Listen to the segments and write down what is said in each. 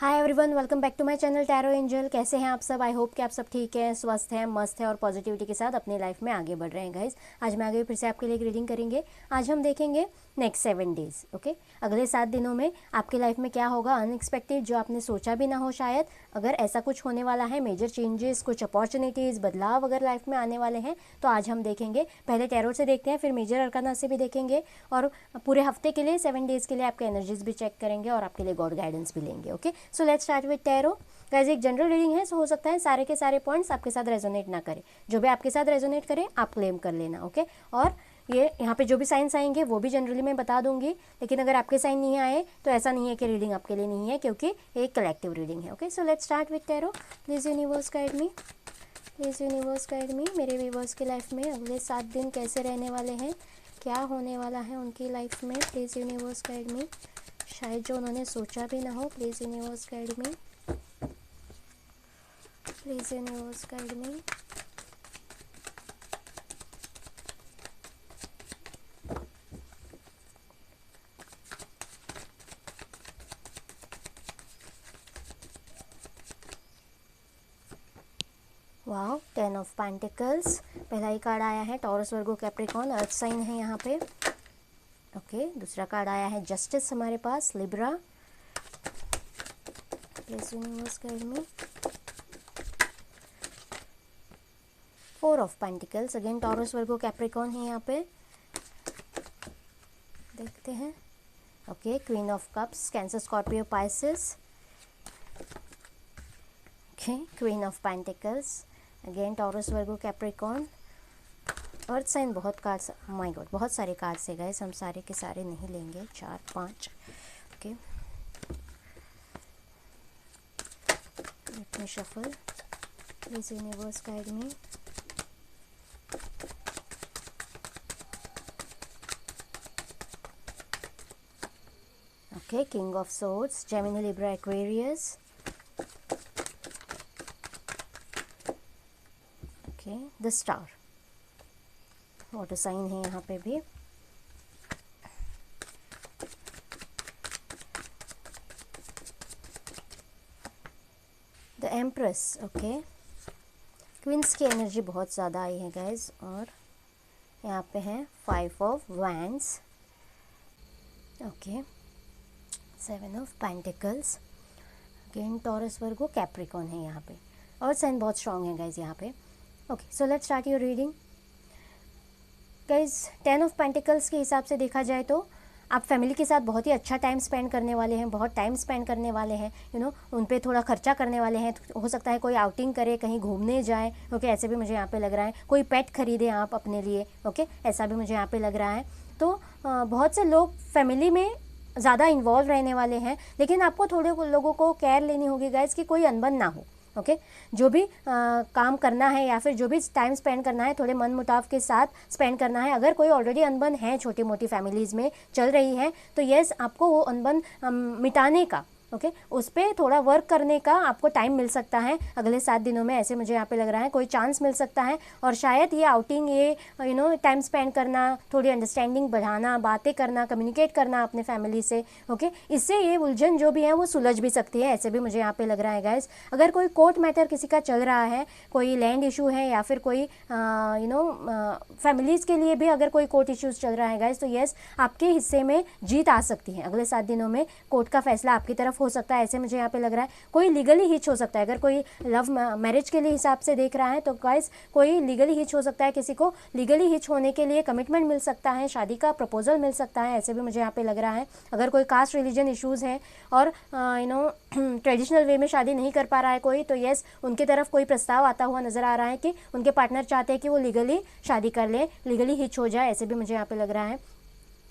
Hi everyone, welcome back to my channel tarot angel. कैसे हैं आप सब? आई होप कि आप सब ठीक हैं, स्वस्थ हैं, मस्त हैं और पॉजिटिविटी के साथ अपनी लाइफ में आगे बढ़ रहे हैं गाइज। आज मैं आगे फिर से आपके लिए एक रीडिंग करेंगे। आज हम देखेंगे नेक्स्ट 7 डेज। ओके, अगले 7 दिनों में आपकी लाइफ में क्या होगा अनएक्सपेक्टेड, जो आपने सोचा भी ना हो शायद। अगर ऐसा कुछ होने वाला है, मेजर चेंजेस, कुछ अपॉर्चुनिटीज़, बदलाव अगर लाइफ में आने वाले हैं तो आज हम देखेंगे। पहले टैरो से देखते हैं, फिर मेजर अरकाना से भी देखेंगे और पूरे हफ्ते के लिए 7 डेज़ के लिए आपके एनर्जीज भी चेक करेंगे और आपके लिए गॉड गाइडेंस भी लेंगे। Okay, so let's start with tarot. Guys, एक जनरल रीडिंग है, सो हो सकता है सारे के सारे पॉइंट्स आपके साथ रेजोनेट ना करें। जो भी आपके साथ रेजोनेट करे आप क्लेम कर लेना। ओके, और ये यहाँ पे जो भी साइंस आएंगे वो भी जनरली मैं बता दूंगी, लेकिन अगर आपके साइन नहीं आए तो ऐसा नहीं है कि रीडिंग आपके लिए नहीं है, क्योंकि एक कलेक्टिव रीडिंग है। Okay, so let's start with tarot. Please universe guide me, please universe guide मी। मेरे व्यूवर्स की लाइफ में अगले 7 दिन कैसे रहने वाले हैं, क्या होने वाला है उनकी लाइफ में। प्लीज़ यूनिवर्स गाइड मी। शायद जो उन्होंने सोचा भी ना हो, please universe guide me, please universe guide me. Wow, 10 of pentacles. पहला ही कार्ड आया है taurus, Virgo, Capricorn, earth sign है यहाँ पे। ओके, दूसरा कार्ड आया है जस्टिस हमारे पास, Libra. Please universe guide me. 4 of pentacles, again Taurus, Virgo, Capricorn है यहाँ पे। देखते हैं। Okay, queen of cups, Cancer, Scorpio, Pisces. Okay, queen of pentacles, again Taurus, Virgo, Capricorn, earth sign. बहुत कार्ड्स, माय गॉड, बहुत सारे cards है guys, हम सारे के सारे नहीं लेंगे, 4 5। Okay, let me shuffle. Please universe guide me. Okay, king of swords, Gemini, Libra, Aquarius. Okay, the star, water sign है यहाँ पे भी। The empress. ओके, क्वींस की एनर्जी बहुत ज़्यादा आई है गाइज, और यहाँ पे है 5 of wands. Okay, 7 of pentacles, again Taurus, Virgo, Capricorn है यहाँ पे, और साइन बहुत स्ट्रॉन्ग है गाइज यहाँ पे। Okay, so let's start your reading. Guys, 10 of pentacles के हिसाब से देखा जाए तो आप फैमिली के साथ बहुत ही अच्छा टाइम स्पेंड करने वाले हैं, बहुत टाइम स्पेंड करने वाले हैं, उन पे थोड़ा खर्चा करने वाले हैं। हो सकता है कोई आउटिंग करे, कहीं घूमने जाए। ओके, ऐसे भी मुझे यहाँ पे लग रहा है। कोई पेट खरीदे आप अपने लिए। ओके, ऐसा भी मुझे यहाँ पे लग रहा है। तो बहुत से लोग फैमिली में ज़्यादा इन्वॉल्व रहने वाले हैं, लेकिन आपको थोड़े लोगों को केयर लेनी होगी गाइज कि कोई अनबन ना हो। ओके, जो भी काम करना है या फिर जो भी टाइम स्पेंड करना है, थोड़े मन मुटाव के साथ स्पेंड करना है। अगर कोई ऑलरेडी अनबन है, छोटी मोटी फैमिलीज़ में चल रही है, तो यस, आपको वो अनबन मिटाने का, ओके, उस पर थोड़ा वर्क करने का आपको टाइम मिल सकता है अगले 7 दिनों में। ऐसे मुझे यहाँ पे लग रहा है कोई चांस मिल सकता है, और शायद ये आउटिंग, ये टाइम स्पेंड करना, थोड़ी अंडरस्टैंडिंग बढ़ाना, बातें करना, कम्युनिकेट करना अपने फैमिली से। ओके, इससे ये उलझन जो भी है वो सुलझ भी सकती है। ऐसे भी मुझे यहाँ पे लग रहा है गाइज। अगर कोई कोर्ट मैटर किसी का चल रहा है, कोई लैंड इशू है, या फिर कोई फैमिलीज़ के लिए भी अगर कोई कोर्ट इशूज़ चल रहा है गाइज, तो यस, आपके हिस्से में जीत आ सकती है। अगले 7 दिनों में कोर्ट का फैसला आपकी तरफ हो सकता है, ऐसे मुझे यहाँ पे लग रहा है। कोई लीगली हिच हो सकता है, अगर कोई लव मैरिज के लिए हिसाब से देख रहा है तो गाइस कोई लीगली हिच हो सकता है, किसी को लीगली हिच होने के लिए कमिटमेंट मिल सकता है, शादी का प्रपोजल मिल सकता है, ऐसे भी मुझे यहाँ पे लग रहा है। अगर कोई कास्ट रिलीजन इश्यूज़ हैं और ट्रेडिशनल वे में शादी नहीं कर पा रहा है कोई, तो यस, उनकी तरफ कोई प्रस्ताव आता हुआ नज़र आ रहा है कि उनके पार्टनर चाहते हैं कि वो लीगली शादी कर ले, लीगली हिच हो जाए, ऐसे भी मुझे यहाँ पे लग रहा है।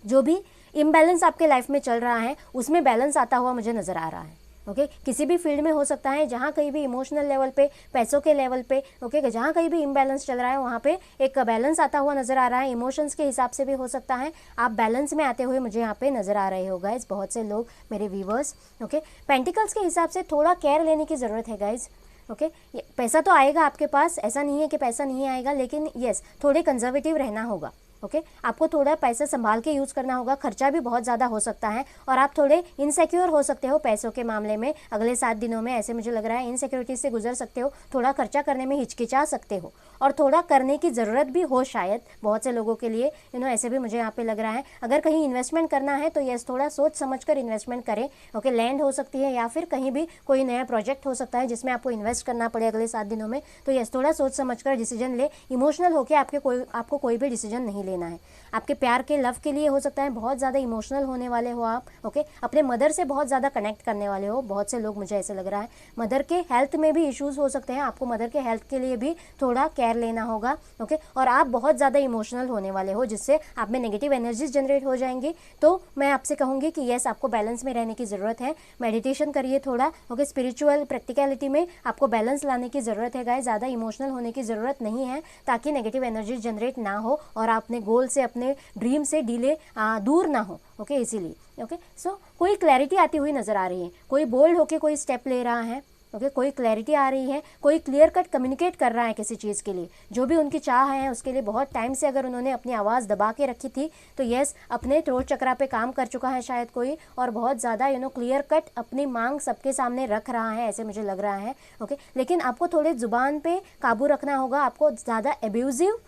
जो भी इम्बैलेंस आपके लाइफ में चल रहा है उसमें बैलेंस आता हुआ मुझे नज़र आ रहा है। ओके, किसी भी फील्ड में हो सकता है, जहाँ कहीं भी इमोशनल लेवल पे, पैसों के लेवल पे, ओके, जहाँ कहीं भी इम्बैलेंस चल रहा है वहाँ पे एक बैलेंस आता हुआ नज़र आ रहा है। इमोशंस के हिसाब से भी हो सकता है आप बैलेंस में आते हुए मुझे यहाँ पे नज़र आ रहे हो गाइज, बहुत से लोग मेरे व्यूवर्स। ओके, पेंटिकल्स के हिसाब से थोड़ा केयर लेने की ज़रूरत है गाइज। ओके, पैसा तो आएगा आपके पास, ऐसा नहीं है कि पैसा नहीं आएगा, लेकिन यस, थोड़े कंजर्वेटिव रहना होगा। ओके आपको थोड़ा पैसा संभाल के यूज़ करना होगा, खर्चा भी बहुत ज़्यादा हो सकता है और आप थोड़े इनसिक्योर हो सकते हो पैसों के मामले में अगले 7 दिनों में, ऐसे मुझे लग रहा है इनसिक्योरिटी से गुजर सकते हो, थोड़ा खर्चा करने में हिचकिचा सकते हो और थोड़ा करने की ज़रूरत भी हो शायद बहुत से लोगों के लिए, ऐसे भी मुझे यहाँ पे लग रहा है। अगर कहीं इन्वेस्टमेंट करना है तो यस थोड़ा सोच समझ कर इन्वेस्टमेंट करें, ओके लैंड हो सकती है या फिर कहीं भी कोई नया प्रोजेक्ट हो सकता है जिसमें आपको इन्वेस्ट करना पड़े अगले 7 दिनों में, तो यस थोड़ा सोच समझ कर डिसीजन ले। इमोशनल होकर आपको कोई भी डिसीजन नहीं लेना है। आपके प्यार के लव के लिए हो सकता है बहुत ज़्यादा इमोशनल होने वाले हो आप, ओके अपने मदर से बहुत ज़्यादा कनेक्ट करने वाले हो बहुत से लोग, मुझे ऐसे लग रहा है। मदर के हेल्थ में भी इश्यूज़ हो सकते हैं, आपको मदर के हेल्थ के लिए भी थोड़ा केयर लेना होगा, ओके और आप बहुत ज़्यादा इमोशनल होने वाले हो जिससे आप में नेगेटिव एनर्जीज जनरेट हो जाएंगी। तो मैं आपसे कहूँगी कि यस आपको बैलेंस में रहने की ज़रूरत है, मेडिटेशन करिए थोड़ा, ओके स्पिरिचुअल प्रैक्टिकलिटी में आपको बैलेंस लाने की ज़रूरत है गाइस, ज़्यादा इमोशनल होने की ज़रूरत नहीं है ताकि नेगेटिव एनर्जी जनरेट ना हो और आप अपने गोल से अपने ड्रीम से दूर ना हो, ओके इसीलिए। ओके सो कोई क्लैरिटी आती हुई नज़र आ रही है, कोई बोल्ड होके कोई स्टेप ले रहा है, ओके कोई क्लैरिटी आ रही है, कोई क्लियर कट कम्युनिकेट कर रहा है किसी चीज़ के लिए, जो भी उनकी चाह है उसके लिए बहुत टाइम से अगर उन्होंने अपनी आवाज़ दबा के रखी थी तो यस अपने थ्रोट चक्रा पे काम कर चुका है शायद कोई और बहुत ज़्यादा क्लियर कट अपनी मांग सबके सामने रख रहा है, ऐसे मुझे लग रहा है। ओके लेकिन आपको थोड़े ज़ुबान पे काबू रखना होगा, आपको ज़्यादा एब्यूजिव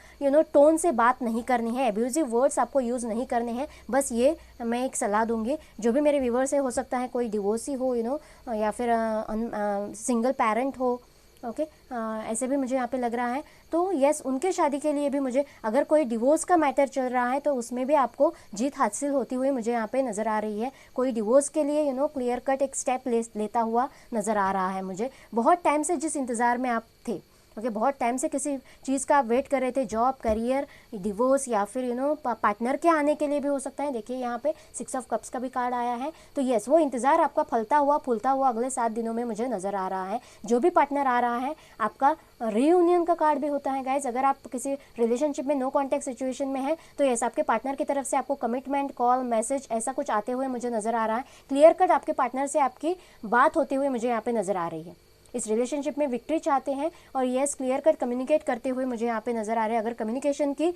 टोन से बात नहीं करनी है, एब्यूजिव वर्ड्स आपको यूज़ नहीं करने हैं। बस ये मैं एक सलाह दूंगी, जो भी मेरे व्यूवर्स है, हो सकता है कोई डिवोर्सी हो या फिर सिंगल पेरेंट हो, ओके ऐसे भी मुझे यहाँ पे लग रहा है। तो यस उनके शादी के लिए भी मुझे, अगर कोई डिवोर्स का मैटर चल रहा है तो उसमें भी आपको जीत हासिल होती हुई मुझे यहाँ पे नज़र आ रही है। कोई डिवोर्स के लिए क्लियर कट एक स्टेप लेता हुआ नज़र आ रहा है मुझे। बहुत टाइम से जिस इंतज़ार में आप थे, ओके बहुत टाइम से किसी चीज़ का आप वेट कर रहे थे, जॉब, करियर, डिवोर्स या फिर पार्टनर के आने के लिए भी हो सकता है। देखिए यहाँ पे 6 ऑफ कप्स का भी कार्ड आया है, तो यस वो इंतज़ार आपका फलता हुआ फूलता हुआ अगले 7 दिनों में मुझे नज़र आ रहा है। जो भी पार्टनर आ रहा है, आपका रीयूनियन का कार्ड भी होता है गाइज। अगर आप किसी रिलेशनशिप में नो कॉन्टैक्ट सिचुएशन में है तो यस आपके पार्टनर की तरफ से आपको कमिटमेंट, कॉल, मैसेज ऐसा कुछ आते हुए मुझे नज़र आ रहा है। क्लियर कट आपके पार्टनर से आपकी बात होती हुई मुझे यहाँ पे नज़र आ रही है। इस रिलेशनशिप में विक्ट्री चाहते हैं और यस क्लियर कट कम्युनिकेट करते हुए मुझे यहाँ पे नज़र आ रहे हैं। अगर कम्युनिकेशन की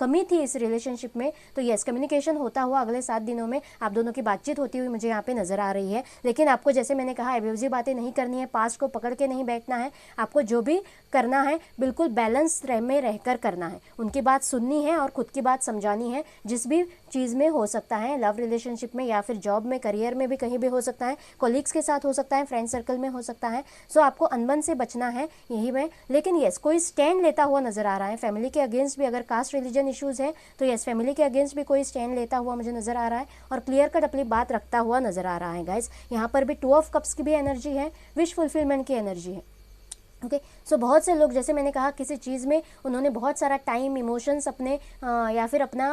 कमी थी इस रिलेशनशिप में तो यस कम्युनिकेशन होता हुआ अगले 7 दिनों में आप दोनों की बातचीत होती हुई मुझे यहाँ पे नज़र आ रही है। लेकिन आपको जैसे मैंने कहा एब्यूजिव बातें नहीं करनी है, पास्ट को पकड़ के नहीं बैठना है, आपको जो भी करना है बिल्कुल बैलेंस में रहकर करना है। उनकी बात सुननी है और खुद की बात समझानी है, जिस भी चीज़ में हो सकता है, लव रिलेशनशिप में या फिर जॉब में, करियर में भी कहीं भी हो सकता है, कोलीग्स के साथ हो सकता है, फ्रेंड सर्कल में हो सकता है। सो आपको अनबन से बचना है यही में। लेकिन यस कोई स्टैंड लेता हुआ नजर आ रहा है फैमिली के अगेंस्ट भी। अगर कास्ट रिलीजन इश्यूज है तो यस फैमिली के अगेंस्ट भी कोई स्टैंड लेता हुआ मुझे नजर आ रहा है और क्लियर कट अपनी बात रखता हुआ नजर आ रहा है गाइस। यहाँ पर भी 2 ऑफ कप्स की भी एनर्जी है, विश फुलफिलमेंट की एनर्जी है। ओके सो बहुत से लोग, जैसे मैंने कहा, किसी चीज़ में उन्होंने बहुत सारा टाइम, इमोशंस अपने या फिर अपना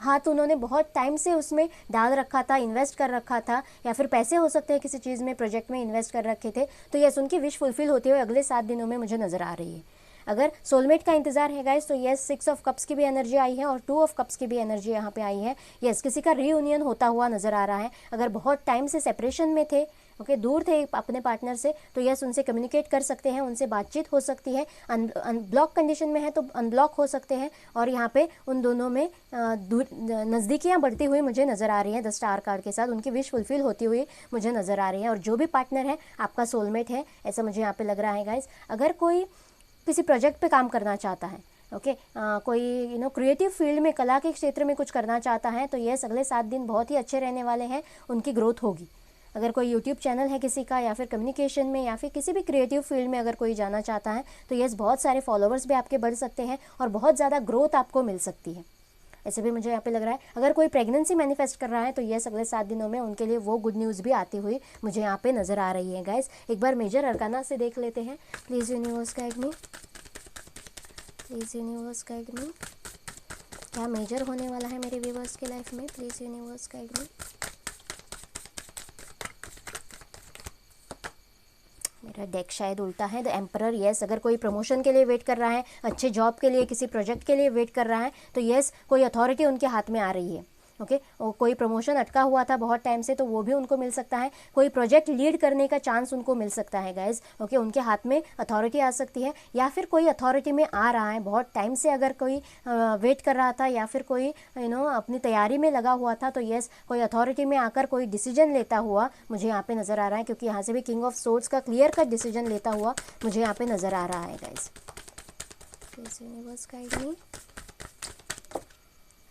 हाथ उन्होंने बहुत टाइम से उसमें डाल रखा था, इन्वेस्ट कर रखा था, या फिर पैसे हो सकते हैं किसी चीज़ में, प्रोजेक्ट में इन्वेस्ट कर रखे थे। तो यस उनकी विश फुलफिल होते हुए अगले 7 दिनों में मुझे नज़र आ रही है। अगर सोलमेट का इंतजार है गाइस तो यस 6 ऑफ कप्स की भी एनर्जी आई है और 2 ऑफ कप्स की भी एनर्जी यहाँ पे आई है। यस किसी का रीयूनियन होता हुआ नज़र आ रहा है। अगर बहुत टाइम से सेपरेशन में थे, ओके दूर थे अपने पार्टनर से, तो यस उनसे कम्युनिकेट कर सकते हैं, उनसे बातचीत हो सकती है। अनब्लॉक कंडीशन में है तो अनब्लॉक हो सकते हैं और यहाँ पे उन दोनों में नज़दीकियाँ बढ़ती हुई मुझे नज़र आ रही हैं। 10 स्टार कार्ड के साथ उनकी विश फुलफिल होती हुई मुझे नज़र आ रही है। और जो भी पार्टनर है आपका सोलमेट है, ऐसा मुझे यहाँ पे लग रहा है गाइज। अगर कोई किसी प्रोजेक्ट पे काम करना चाहता है, ओके कोई क्रिएटिव फील्ड में, कला के क्षेत्र में कुछ करना चाहता है, तो यस अगले 7 दिन बहुत ही अच्छे रहने वाले हैं, उनकी ग्रोथ होगी। अगर कोई यूट्यूब चैनल है किसी का, या फिर कम्युनिकेशन में, या फिर किसी भी क्रिएटिव फील्ड में अगर कोई जाना चाहता है, तो यस बहुत सारे फॉलोवर्स भी आपके बढ़ सकते हैं और बहुत ज़्यादा ग्रोथ आपको मिल सकती है, ऐसे भी मुझे यहाँ पे लग रहा है। अगर कोई प्रेगनेंसी मैनिफेस्ट कर रहा है तो यस अगले 7 दिनों में उनके लिए वो गुड न्यूज़ भी आती हुई मुझे यहाँ पे नज़र आ रही है गाइस। एक बार मेजर अरकाना से देख लेते हैं। Please universe guide me, please universe guide मी। क्या मेजर होने वाला है मेरे व्यूवर्स के लाइफ में? प्लीज़ यूनिवर्स गाइड मी। मेरा डेक शायद उल्टा है। द एम्परर, यस अगर कोई प्रमोशन के लिए वेट कर रहा है, अच्छे जॉब के लिए, किसी प्रोजेक्ट के लिए वेट कर रहा है, तो यस कोई अथॉरिटी उनके हाथ में आ रही है। ओके। और कोई प्रमोशन अटका हुआ था बहुत टाइम से तो वो भी उनको मिल सकता है, कोई प्रोजेक्ट लीड करने का चांस उनको मिल सकता है गाइज, ओके। उनके हाथ में अथॉरिटी आ सकती है, या फिर कोई अथॉरिटी में आ रहा है बहुत टाइम से, अगर कोई वेट कर रहा था या फिर कोई अपनी तैयारी में लगा हुआ था, तो यस कोई अथॉरिटी में आकर कोई डिसीजन लेता हुआ मुझे यहाँ पे नज़र आ रहा है, क्योंकि यहाँ से भी किंग ऑफ सोर्ड्स का क्लियर कट डिसीजन लेता हुआ मुझे यहाँ पे नज़र आ रहा है guys. Universe guide me,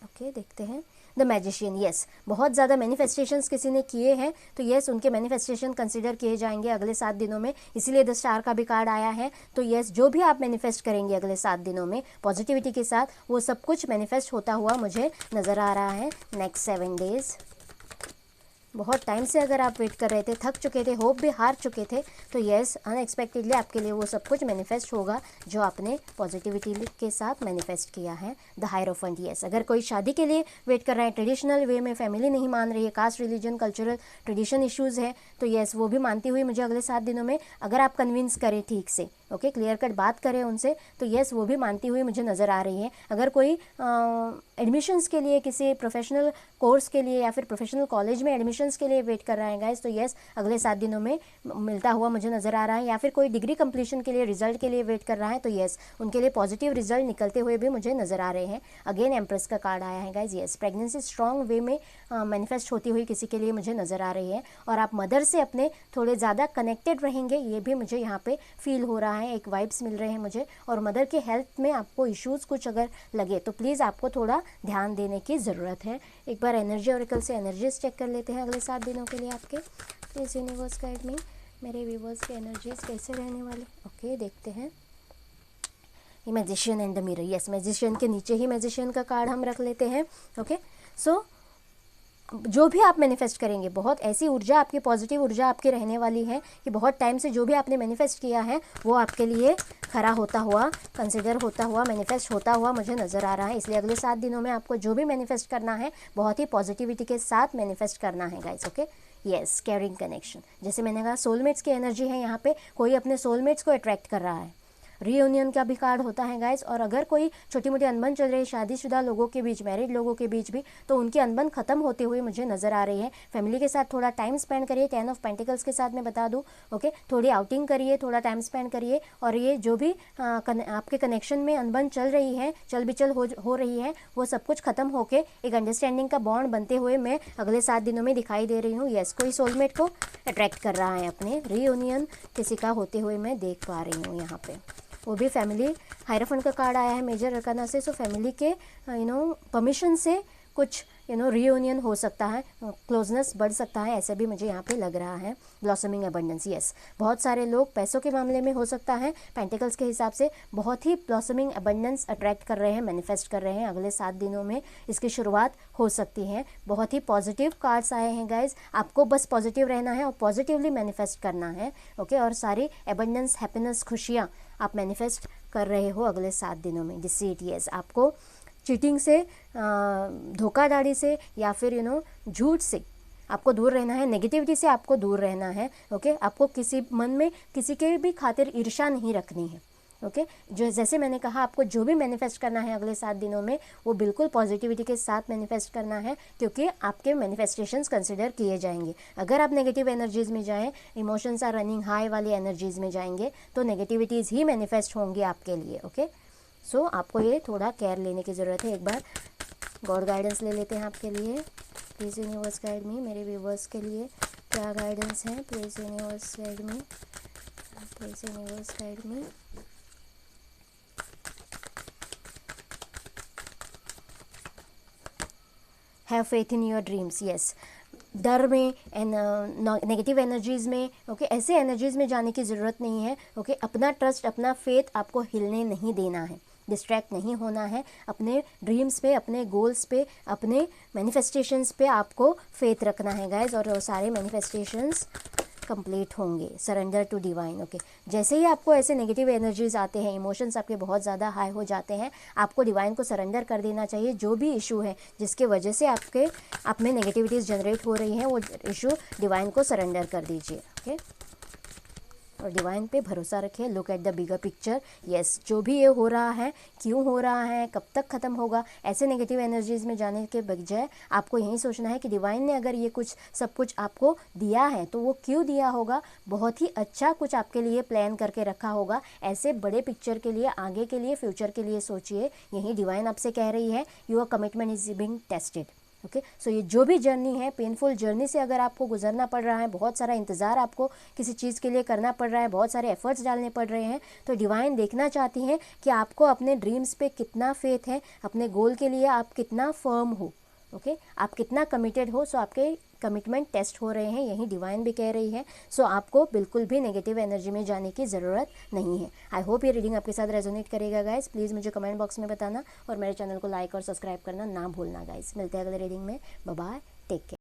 okay. देखते हैं द मैजिशियन, यस बहुत ज़्यादा मैनिफेस्टेशंस किसी ने किए हैं तो यस उनके मैनिफेस्टेशन कंसिडर किए जाएंगे अगले 7 दिनों में, इसीलिए द स्टार का भी कार्ड आया है। तो यस जो भी आप मैनिफेस्ट करेंगे अगले 7 दिनों में पॉजिटिविटी के साथ, वो सब कुछ मैनिफेस्ट होता हुआ मुझे नज़र आ रहा है नेक्स्ट 7 डेज़। बहुत टाइम से अगर आप वेट कर रहे थे, थक चुके थे, होप भी हार चुके थे, तो यस अनएक्सपेक्टेडली आपके लिए वो सब कुछ मैनिफेस्ट होगा जो आपने पॉजिटिविटी के साथ मैनिफेस्ट किया है। द हायरोफेंट, यस अगर कोई शादी के लिए वेट कर रहा है, ट्रेडिशनल वे में फैमिली नहीं मान रही है, caste religion cultural tradition issues है, तो यस वो भी मानती हुई मुझे अगले 7 दिनों में, अगर आप कन्विंस करें ठीक से, ओके क्लियर कट बात करें उनसे, तो यस वो भी मानती हुई मुझे नज़र आ रही है। अगर कोई एडमिशन्स के लिए, किसी प्रोफेशनल कोर्स के लिए या फिर प्रोफेशनल कॉलेज में एडमिशन्स के लिए वेट कर रहा है गाइस, तो यस अगले 7 दिनों में मिलता हुआ मुझे नज़र आ रहा है। या फिर कोई डिग्री कंप्लीशन के लिए, रिजल्ट के लिए वेट कर रहा है, तो यस उनके लिए पॉजिटिव रिजल्ट निकलते हुए भी मुझे नज़र आ रहे हैं। अगेन एम्प्रेस का कार्ड आया है गाइस, यस प्रेगनेंसी स्ट्रॉन्ग वे में मैनिफेस्ट होती हुई किसी के लिए मुझे नज़र आ रही है, और आप मदर से अपने थोड़े ज़्यादा कनेक्टेड रहेंगे, ये भी मुझे यहाँ पे फील हो रहा है, एक वाइब्स मिल रहे हैं मुझे। और मदर के हेल्थ में आपको इश्यूज़ कुछ अगर लगे तो प्लीज़ आपको थोड़ा ध्यान देने की ज़रूरत है। एक बार एनर्जी ऑरेकल से एनर्जीज चेक कर लेते हैं अगले 7 दिनों के लिए आपके। प्लीज़ यूनिवर्स गाइड में मेरे व्यूवर्स के एनर्जीज कैसे रहने वाले, ओके देखते हैं। Magician and the mirror, yes magician के नीचे ही मैजिशियन का कार्ड हम रख लेते हैं, ओके। सो जो भी आप मैनिफेस्ट करेंगे, बहुत ऐसी ऊर्जा आपकी, पॉजिटिव ऊर्जा आपकी रहने वाली है कि बहुत टाइम से जो भी आपने मैनिफेस्ट किया है वो आपके लिए खरा होता हुआ, कंसिडर होता हुआ, मैनिफेस्ट होता हुआ मुझे नज़र आ रहा है। इसलिए अगले 7 दिनों में आपको जो भी मैनिफेस्ट करना है बहुत ही पॉजिटिविटी के साथ मैनिफेस्ट करना है guys, okay. Yes caring connection, जैसे मैंने कहा सोलमेट्स की एनर्जी है यहाँ पे, कोई अपने सोलमेट्स को अट्रैक्ट कर रहा है। रीयूनियन का भी कार्ड होता है गाइस, और अगर कोई छोटी मोटी अनबन चल रही है शादीशुदा लोगों के बीच, मैरिड लोगों के बीच भी, तो उनकी अनबन खत्म होते हुए मुझे नज़र आ रही है। फैमिली के साथ थोड़ा टाइम स्पेंड करिए, 10 ऑफ पेंटिकल्स के साथ मैं बता दूं, ओके थोड़ी आउटिंग करिए, थोड़ा टाइम स्पेंड करिए, और ये जो भी आपके कनेक्शन में अनबन चल रही है, चल बिचल हो रही है, वो सब कुछ खत्म होके एक अंडरस्टैंडिंग का बॉन्ड बनते हुए मैं अगले 7 दिनों में दिखाई दे रही हूँ। यस कोई सोलमेट को अट्रैक्ट कर रहा है अपने, रीयूनियन किसी का होते हुए मैं देख पा रही हूँ यहाँ पे। वो भी फैमिली, हायरोफेंट का कार्ड आया है मेजर अरकाना से, सो फैमिली के परमिशन से कुछ रीयूनियन हो सकता है, क्लोजनेस बढ़ सकता है, ऐसे भी मुझे यहाँ पे लग रहा है। ब्लॉसमिंग अबंडेंस, यस बहुत सारे लोग पैसों के मामले में हो सकता है, पेंटिकल्स के हिसाब से बहुत ही ब्लॉसमिंग अबंडेंस अट्रैक्ट कर रहे हैं, मैनिफेस्ट कर रहे हैं, अगले 7 दिनों में इसकी शुरुआत हो सकती है। बहुत ही पॉजिटिव कार्ड्स आए हैं गाइज, आपको बस पॉजिटिव रहना है और पॉजिटिवली मैनिफेस्ट करना है, ओके। और सारी अबंडेंस, हैप्पीनेस, खुशियाँ आप मैनिफेस्ट कर रहे हो अगले 7 दिनों में। डिसीट, यस आपको चीटिंग से, धोखाधड़ी से या फिर झूठ से आपको दूर रहना है, नेगेटिविटी से आपको दूर रहना है, ओके। आपको किसी मन में किसी के भी खातिर ईर्ष्या नहीं रखनी है, ओके। जो जैसे मैंने कहा, आपको जो भी मैनिफेस्ट करना है अगले 7 दिनों में वो बिल्कुल पॉजिटिविटी के साथ मैनिफेस्ट करना है, क्योंकि आपके मैनिफेस्टेशंस कंसिडर किए जाएंगे। अगर आप नेगेटिव एनर्जीज़ में जाएं, इमोशंस आर रनिंग हाई वाली एनर्जीज़ में जाएंगे, तो नेगेटिविटीज़ ही मैनिफेस्ट होंगी आपके लिए, ओके। सो आपको ये थोड़ा केयर लेने की ज़रूरत है। एक बार गॉड गाइडेंस ले लेते हैं आपके लिए। प्लीज़ यूनिवर्स गाइड मी, मेरे व्यूवर्स के लिए क्या गाइडेंस है, please universe guide me, please universe guide me. Have faith in your dreams, yes डर में एंड नेगेटिव एनर्जीज़ में, ओके ऐसे एनर्जीज़ में जाने की ज़रूरत नहीं है, ओके। अपना ट्रस्ट, अपना फेथ आपको हिलने नहीं देना है, डिस्ट्रैक्ट नहीं होना है। अपने ड्रीम्स पे, अपने गोल्स पे, अपने मैनिफेस्टेशंस पे आपको फेथ रखना है गाइज, और वो सारे मैनिफेस्टेशंस कंप्लीट होंगे। Surrender to divine, okay. जैसे ही आपको ऐसे नेगेटिव एनर्जीज आते हैं, इमोशंस आपके बहुत ज़्यादा हाई हो जाते हैं, आपको डिवाइन को सरेंडर कर देना चाहिए। जो भी इशू है जिसके वजह से आप में नेगेटिविटीज़ जनरेट हो रही हैं, वो इशू डिवाइन को सरेंडर कर दीजिए, ओके। और डिवाइन पे भरोसा रखिए। Look at the bigger picture. Yes, जो भी ये हो रहा है, क्यों हो रहा है, कब तक ख़त्म होगा, ऐसे नेगेटिव एनर्जीज में जाने के बजाय आपको यही सोचना है कि डिवाइन ने अगर ये कुछ सब कुछ आपको दिया है तो वो क्यों दिया होगा, बहुत ही अच्छा कुछ आपके लिए प्लान करके रखा होगा। ऐसे बड़े पिक्चर के लिए, आगे के लिए, फ्यूचर के लिए सोचिए। यही डिवाइन आपसे कह रही है, your commitment is being tested. Okay, so ये जो भी जर्नी है, पेनफुल जर्नी से अगर आपको गुजरना पड़ रहा है, बहुत सारा इंतज़ार आपको किसी चीज़ के लिए करना पड़ रहा है, बहुत सारे एफर्ट्स डालने पड़ रहे हैं, तो डिवाइन देखना चाहती हैं कि आपको अपने ड्रीम्स पे कितना फेथ है, अपने गोल के लिए आप कितना फर्म हो। ओके, आप कितना कमिटेड हो। सो आपके कमिटमेंट टेस्ट हो रहे हैं, यही डिवाइन भी कह रही है। सो आपको बिल्कुल भी नेगेटिव एनर्जी में जाने की ज़रूरत नहीं है। आई होप ये रीडिंग आपके साथ रेजोनेट करेगा गाइस। प्लीज़ मुझे कमेंट बॉक्स में बताना और मेरे चैनल को लाइक और सब्सक्राइब करना ना भूलना गाइस। मिलते हैं अगले रीडिंग में। Bye bye, take care.